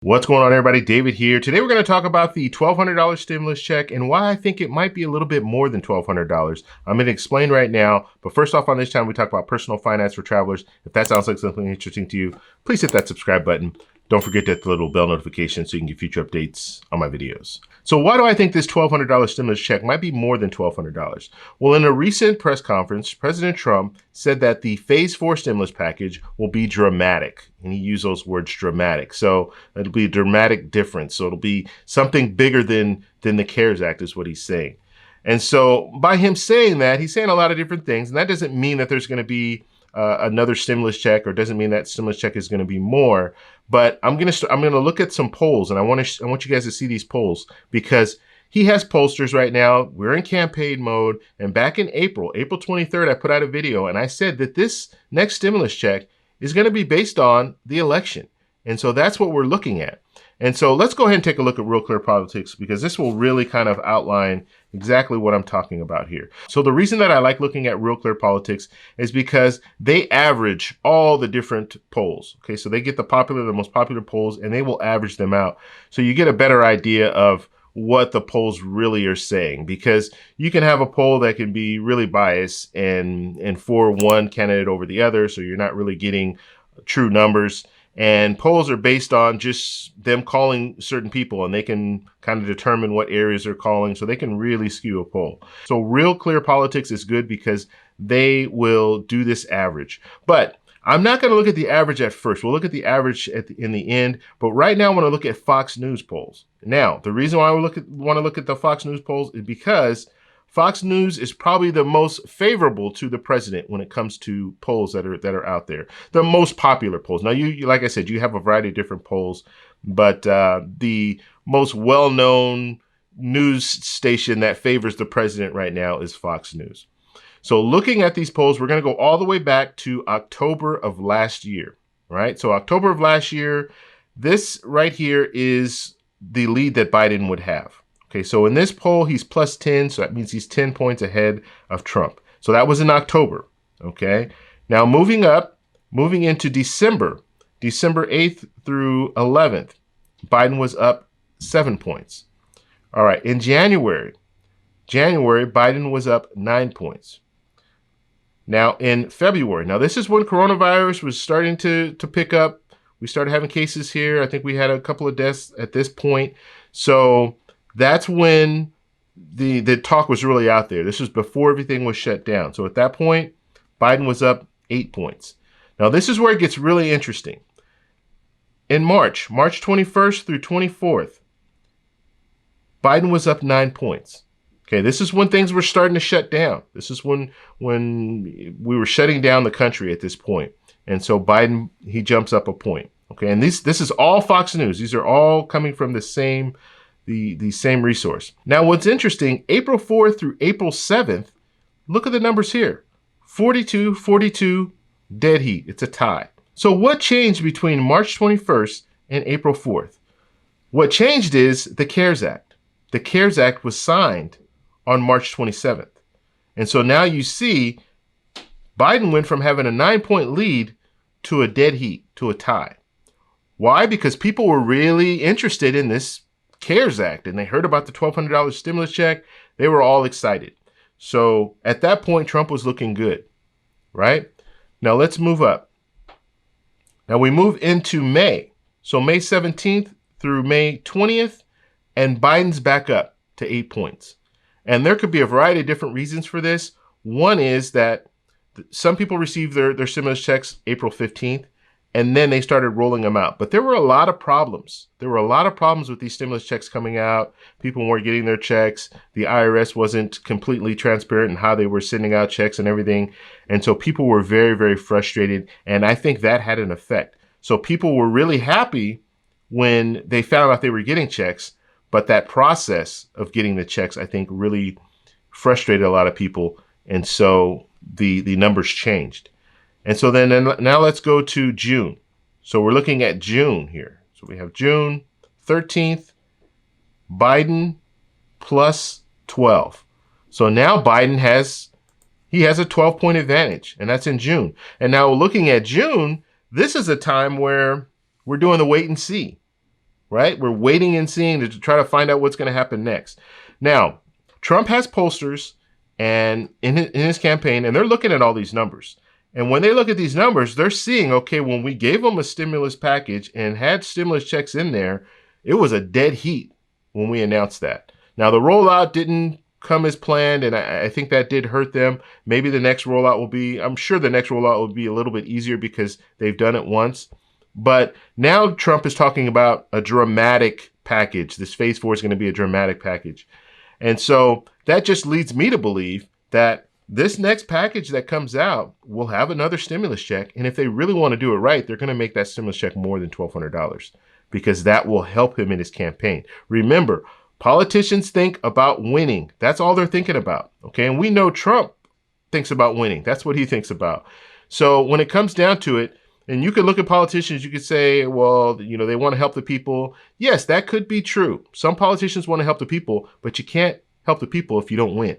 What's going on, everybody? David here. Today we're going to talk about the $1,200 stimulus check and why I think it might be a little bit more than $1,200. I'm going to explain right now, but first off, on this channel we talk about personal finance for travelers. If that sounds like something interesting to you, please hit that subscribe button. Don't forget to hit the little bell notification so you can get future updates on my videos. So why do I think this $1,200 stimulus check might be more than $1,200? Well, in a recent press conference, President Trump said that the Phase 4 stimulus package will be dramatic. And he used those words, dramatic. So it'll be a dramatic difference. So it'll be something bigger than the CARES Act is what he's saying. And so by him saying that, he's saying a lot of different things. And that doesn't mean that there's going to be another stimulus check, or doesn't mean that stimulus check is going to be more. But I'm going to look at some polls, and I want you guys to see these polls, because he has pollsters right now. We're in campaign mode. And back in April 23rd, I put out a video and I said that this next stimulus check is going to be based on the election. And so that's what we're looking at. And so let's go ahead and take a look at Real Clear Politics, because this will really kind of outline exactly what I'm talking about here. So the reason that I like looking at Real Clear Politics is because they average all the different polls. Okay, so they get the most popular polls, and they will average them out. So you get a better idea of what the polls really are saying, because you can have a poll that can be really biased and for one candidate over the other. So you're not really getting true numbers. And polls are based on just them calling certain people, and they can kind of determine what areas they're calling, so they can really skew a poll. So Real Clear Politics is good because they will do this average. But I'm not going to look at the average at first. We'll look at the average in the end. But right now I want to look at Fox News polls. Now, the reason why I want to look at the Fox News polls is because Fox News is probably the most favorable to the president when it comes to polls that are out there. The most popular polls. Now, you like I said, you have a variety of different polls, but the most well-known news station that favors the president right now is Fox News. So looking at these polls, we're going to go all the way back to October of last year, right? So October of last year, this right here is the lead that Biden would have. Okay, so in this poll, he's plus 10, so that means he's 10 points ahead of Trump. So that was in October, okay? Now moving into December 8th through 11th, Biden was up 7 points. All right, in January, Biden was up 9 points. Now in February, now this is when coronavirus was starting to pick up. We started having cases here. I think we had a couple of deaths at this point. So that's when the talk was really out there. This was before everything was shut down. So at that point, Biden was up 8 points. Now this is where it gets really interesting. In March 21st through 24th, Biden was up 9 points. Okay, this is when things were starting to shut down. This is when we were shutting down the country at this point. And so Biden, he jumps up a point. Okay, and this is all Fox News. These are all coming from the same resource. Now, what's interesting, April 4th through April 7th, look at the numbers here. 42, 42, dead heat. It's a tie. So what changed between March 21st and April 4th? What changed is the CARES Act. The CARES Act was signed on March 27th. And so now you see Biden went from having a 9-point lead to a dead heat, to a tie. Why? Because people were really interested in this CARES Act, and they heard about the $1,200 stimulus check. They were all excited. So at that point, Trump was looking good, right? Now let's move up. Now we move into May. So May 17th through May 20th, and Biden's back up to 8 points. And there could be a variety of different reasons for this. One is that some people received their stimulus checks April 15th, and then they started rolling them out. But there were a lot of problems. There were a lot of problems with these stimulus checks coming out. People weren't getting their checks. The IRS wasn't completely transparent in how they were sending out checks and everything. And so people were very, very frustrated. And I think that had an effect. So people were really happy when they found out they were getting checks. But that process of getting the checks, I think, really frustrated a lot of people. And so the numbers changed. And so then now let's go to June. So we're looking at June here. So we have June 13th, Biden plus 12. So now Biden has a 12-point advantage, and that's in June. And now looking at June, this is a time where we're doing the wait and see. right? We're waiting and seeing to try to find out what's going to happen next. Now, Trump has pollsters and in his campaign, and they're looking at all these numbers. And when they look at these numbers, they're seeing, okay, when we gave them a stimulus package and had stimulus checks in there, it was a dead heat when we announced that. Now, the rollout didn't come as planned, and I think that did hurt them. Maybe the next rollout will be, I'm sure the next rollout will be a little bit easier because they've done it once. But now Trump is talking about a dramatic package. This phase 4 is going to be a dramatic package. And so that just leads me to believe that this next package that comes out will have another stimulus check. And if they really want to do it right, they're going to make that stimulus check more than $1,200 because that will help him in his campaign. Remember, politicians think about winning. That's all they're thinking about. Okay. And we know Trump thinks about winning. That's what he thinks about. So when it comes down to it, and you could look at politicians, you could say, well, they want to help the people. Yes, that could be true. Some politicians want to help the people, but you can't help the people if you don't win.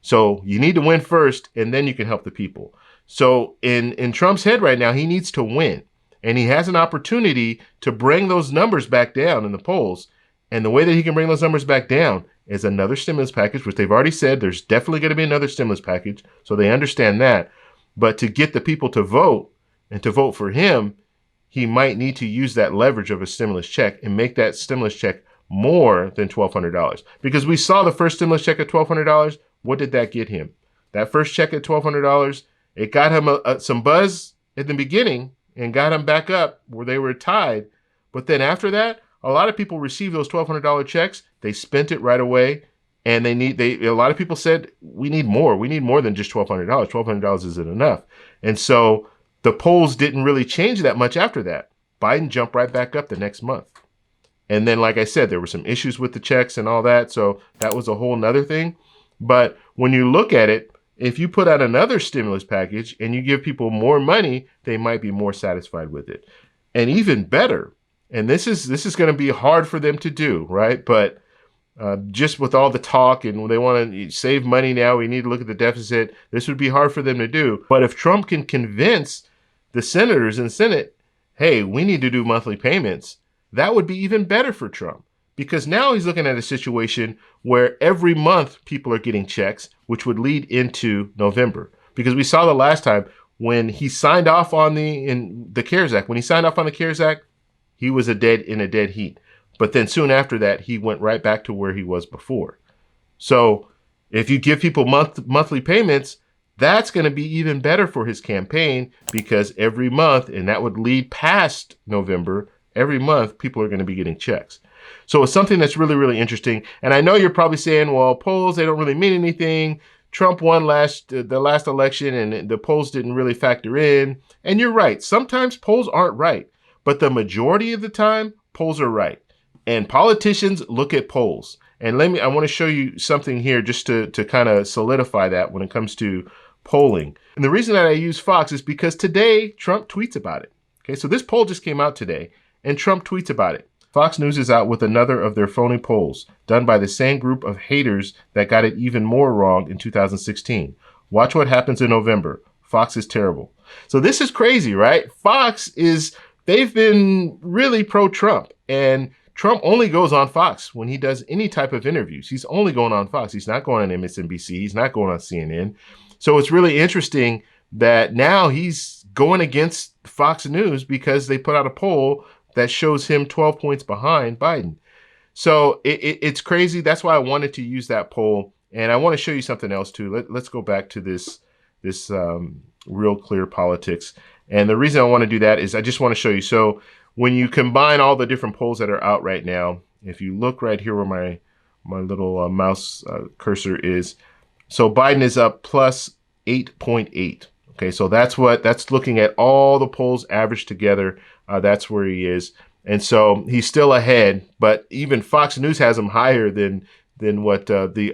So you need to win first, and then you can help the people. So in Trump's head right now, he needs to win. And he has an opportunity to bring those numbers back down in the polls. And the way that he can bring those numbers back down is another stimulus package, which they've already said there's definitely going to be another stimulus package. So they understand that. But to get the people to vote and to vote for him, he might need to use that leverage of a stimulus check and make that stimulus check more than $1,200. Because we saw the first stimulus check at $1,200. What did that get him? That first check at $1,200, it got him some buzz at the beginning and got him back up where they were tied. But then after that, a lot of people received those $1,200 checks. They spent it right away. And a lot of people said, we need more. We need more than just $1,200. $1,200 isn't enough. And so the polls didn't really change that much after that. Biden jumped right back up the next month. And then, like I said, there were some issues with the checks and all that. So that was a whole nother thing. But when you look at it, if you put out another stimulus package and you give people more money, they might be more satisfied with it. And even better, and this is going to be hard for them to do, right? But just with all the talk and they want to save money now, we need to look at the deficit. This would be hard for them to do. But if Trump can convince the senators in the Senate, hey, we need to do monthly payments, that would be even better for Trump. Because now he's looking at a situation where every month people are getting checks, which would lead into November. Because we saw the last time when he signed off on the CARES Act. When he signed off on the CARES Act, he was in a dead heat. But then soon after that, he went right back to where he was before. So if you give people monthly payments, that's going to be even better for his campaign because every month, and that would lead past November, every month people are going to be getting checks. So it's something that's really, really interesting. And I know you're probably saying, well, polls, they don't really mean anything. Trump won the last election and the polls didn't really factor in. And you're right. Sometimes polls aren't right. But the majority of the time, polls are right. And politicians look at polls. And I want to show you something here just to kind of solidify that when it comes to polling. And the reason that I use Fox is because today Trump tweets about it. Okay, so this poll just came out today and Trump tweets about it. Fox News is out with another of their phony polls done by the same group of haters that got it even more wrong in 2016. Watch what happens in November. Fox is terrible. So this is crazy, right? They've been really pro-Trump, and Trump only goes on Fox when he does any type of interviews. He's only going on Fox. He's not going on MSNBC. He's not going on CNN. So it's really interesting that now he's going against Fox News because they put out a poll that shows him 12 points behind Biden. So it's crazy. That's why I wanted to use that poll. And I want to show you something else too. Let's go back to this Real Clear Politics. And the reason I want to do that is I just want to show you. So when you combine all the different polls that are out right now, if you look right here where my little mouse cursor is, so Biden is up plus 8.8. Okay, so that's looking at all the polls averaged together. That's where he is. And so he's still ahead, but even Fox News has him higher than what all the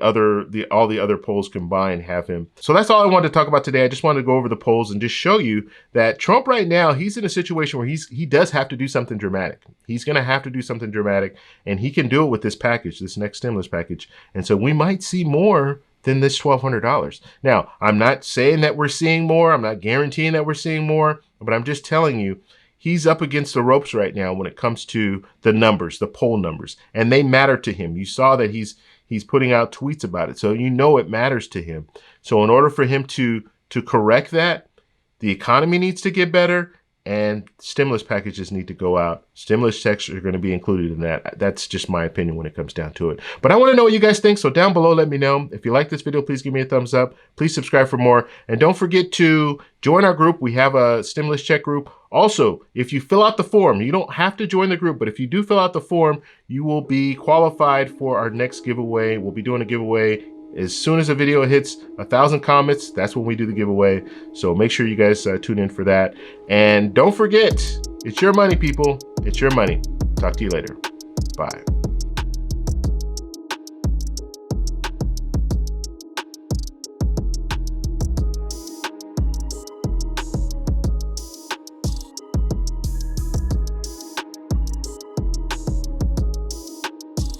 other polls combined have him. So that's all I wanted to talk about today. I just wanted to go over the polls and just show you that Trump right now, he's in a situation where he does have to do something dramatic. He's going to have to do something dramatic, and he can do it with this package, this next stimulus package. And so we might see more than this $1,200. Now, I'm not saying that we're seeing more. I'm not guaranteeing that we're seeing more, but I'm just telling you, he's up against the ropes right now when it comes to the numbers, the poll numbers, and they matter to him. You saw that he's putting out tweets about it, so you know it matters to him. So in order for him to correct that, the economy needs to get better, and stimulus packages need to go out. Stimulus checks are going to be included in that. That's just my opinion when it comes down to it. But I want to know what you guys think, so down below, let me know. If you like this video, please give me a thumbs up. Please subscribe for more. And don't forget to join our group. We have a stimulus check group. Also, if you fill out the form, you don't have to join the group, but if you do fill out the form, you will be qualified for our next giveaway. We'll be doing a giveaway as soon as a video hits 1,000 comments. That's when we do the giveaway. So make sure you guys tune in for that. And don't forget, it's your money, people. It's your money. Talk to you later. Bye.